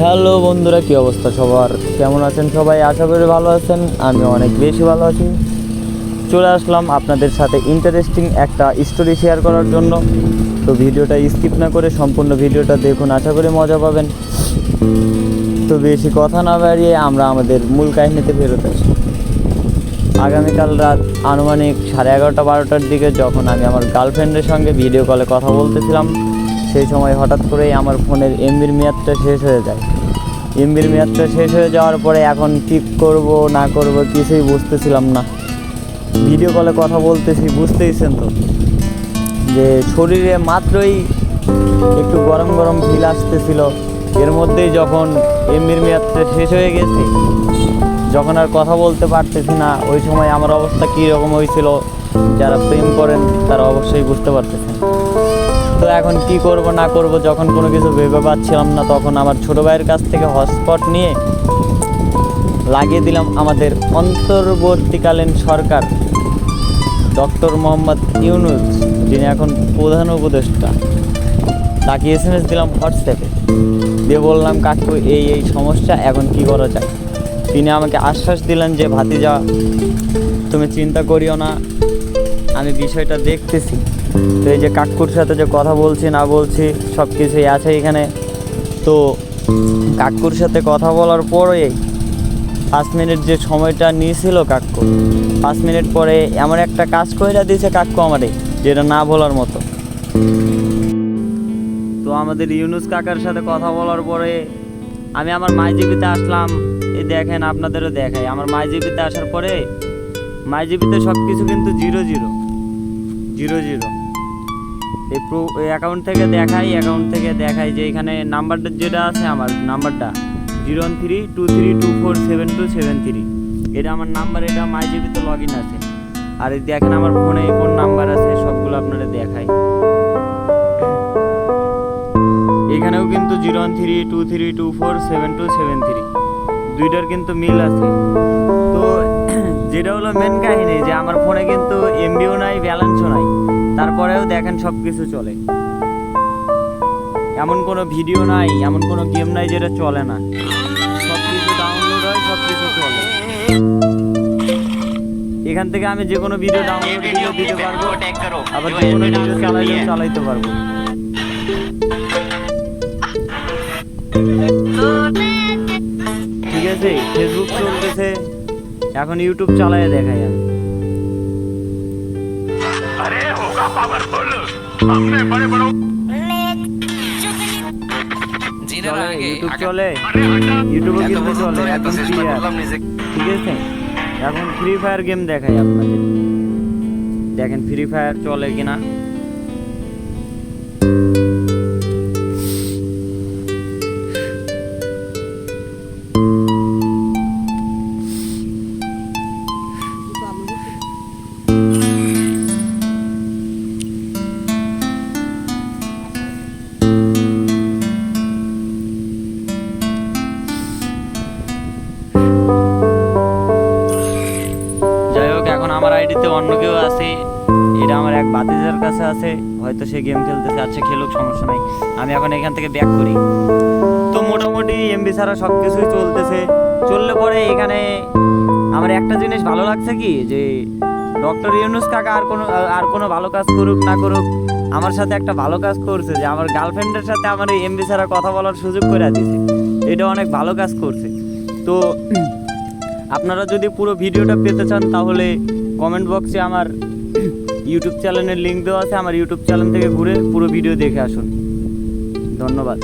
Hello বন্ধুরা, কী অবস্থা সবার? কেমন আছেন সবাই? আশা করি ভালো আছেন। আমি অনেক বেশি ভালো আছি। চলে আসলাম আপনাদের সাথে ইন্টারেস্টিং একটা স্টোরি শেয়ার করার জন্য। তো ভিডিওটা স্কিপ না করে সম্পূর্ণ ভিডিওটা দেখুন, আশা করি মজা পাবেন। তো বেশি কথা না বাড়িয়ে আমরা আমাদের মূল কাহিনীতে ফেরত আসি। আগামীকাল রাত আনুমানিক 11:30-12টার দিকে যখন আমি আমার গার্লফ্রেন্ডের সঙ্গে ভিডিও কলে কথা বলতেছিলাম, সেই সময় হঠাৎ করেই আমার ফোনের এমবির মেয়াদটা শেষ হয়ে যায়। এমবির মেয়াদটা শেষ হয়ে যাওয়ার পরে এখন কী করব না করব কিছুই বুঝতেছিলাম না। ভিডিও কলে কথা বলতেছি, বুঝতেইছেন তো যে শরীরে মাত্রই একটু গরম গরম ফিল আসতেছিল। এর মধ্যেই যখন এমবির মেয়াদটা শেষ হয়ে গেছে, যখন আর কথা বলতে পারতেছি না, ওই সময় আমার অবস্থা কী রকম হয়েছিল যারা প্রেম করেন তারা অবশ্যই বুঝতে পারতেছেন। তো এখন কি করব না করব যখন কোনো কিছু ভেবে পাচ্ছিলাম না, তখন আমার ছোটো ভাইয়ের কাছ থেকে হটস্পট নিয়ে লাগিয়ে দিলাম আমাদের অন্তর্বর্তীকালীন সরকার ডক্টর মোহাম্মদ ইউনূস, যিনি এখন প্রধান উপদেষ্টা। তাকে SMS দিলাম হোয়াটসঅ্যাপে, দিয়ে বললাম কাকু এই সমস্যা, এখন কি করা যায়। তিনি আমাকে আশ্বাস দিলেন যে ভাতিজা তুমি চিন্তা করিও না, আমি বিষয়টা দেখতেছি। তো এই যে কাকুর সাথে যে কথা বলছি না বলছি সব কিছুই আছে এখানে। তো কাকুর সাথে কথা বলার পরে 5 মিনিট যে সময়টা নিয়েছিল কাকু, 5 মিনিট পরে এমন একটা কাজ করে দিয়েছে কাকু আমারে, যেটা না বলার মতো। তো আমাদের ইউনূস কাকার সাথে কথা বলার পরে আমি আমার মাইজিবিতে আসলাম। এই দেখেন, আপনাদেরও দেখাই। আমার মাইজিবিতে আসার পরে মাইজিবিতে সব কিছু কিন্তু 0 0 এই অ্যাকাউন্ট থেকে দেখাই যে এখানে নাম্বারটা যেটা আছে, আমার নাম্বারটা 0132324727 এটা আমার নাম্বার, এটা মাইজিবিতে লগ ইন আছে। আর এই দেখেন আমার ফোনে কোন নাম্বার আছে, সবগুলো আপনারা দেখাই। এখানেও কিন্তু 0132324727 দুইটার কিন্তু মিল আছে। তো যেটা হলো মেন কাহিনী, যে আমার ফোনে কিন্তু এমবিও নাই, ব্যালেন্সও নাই, তারপরেও দেখেন সব কিছু চলে। এমন কোনো ভিডিও নাই, এমন কোনো গেম নাই যেটা চলে না। সব কিছু ডাউনলোড হয়, সব কিছু চলে। এখান থেকে আমি যে কোনো ভিডিও ডাউনলোড দিতে পারবো, আবার যে কোনো ভিডিও চালাইতে পারবো। ঠিক আছে, ফেসবুক চলতেছে, এখন ইউটিউব চালায় দেখাই আমি। ইউটিউব চলে, ইউটিউবে কিন্তু চলে এখন ক্লিয়ার। ঠিক আছে, এখন ফ্রি ফায়ার গেম দেখাই আপনাদের, দেখেন ফ্রি ফায়ার চলে কিনা। আমার আইডিতে অন্য কেউ আছে, এটা আমার এক ভাতিজার কাছে আছে, হয়তো সে গেম খেলতেছে। আচ্ছা খেলুক, সমস্যা নাই, আমি এখন এখান থেকে ব্যাক করি। তো মোটামুটি এমবি ছাড়া সব কিছুই চলতেছে। চললে পরে এখানে আমার একটা জিনিস ভালো লাগছে কি, যে ডক্টর ইউনূস কাকা আর কোনো ভালো কাজ করুক না করুক, আমার সাথে একটা ভালো কাজ করছে, যে আমার গার্লফ্রেন্ডের সাথে আমার এই এমবি ছাড়া কথা বলার সুযোগ করে দিয়েছে। এটা অনেক ভালো কাজ করছে। তো আপনারা যদি পুরো ভিডিওটা পেতে চান তাহলে কমেন্ট বক্সে আমার ইউটিউব চ্যানেলের লিঙ্ক দেওয়া আছে, আমার ইউটিউব চ্যানেল থেকে ঘুরে পুরো ভিডিও দেখে আসুন। ধন্যবাদ।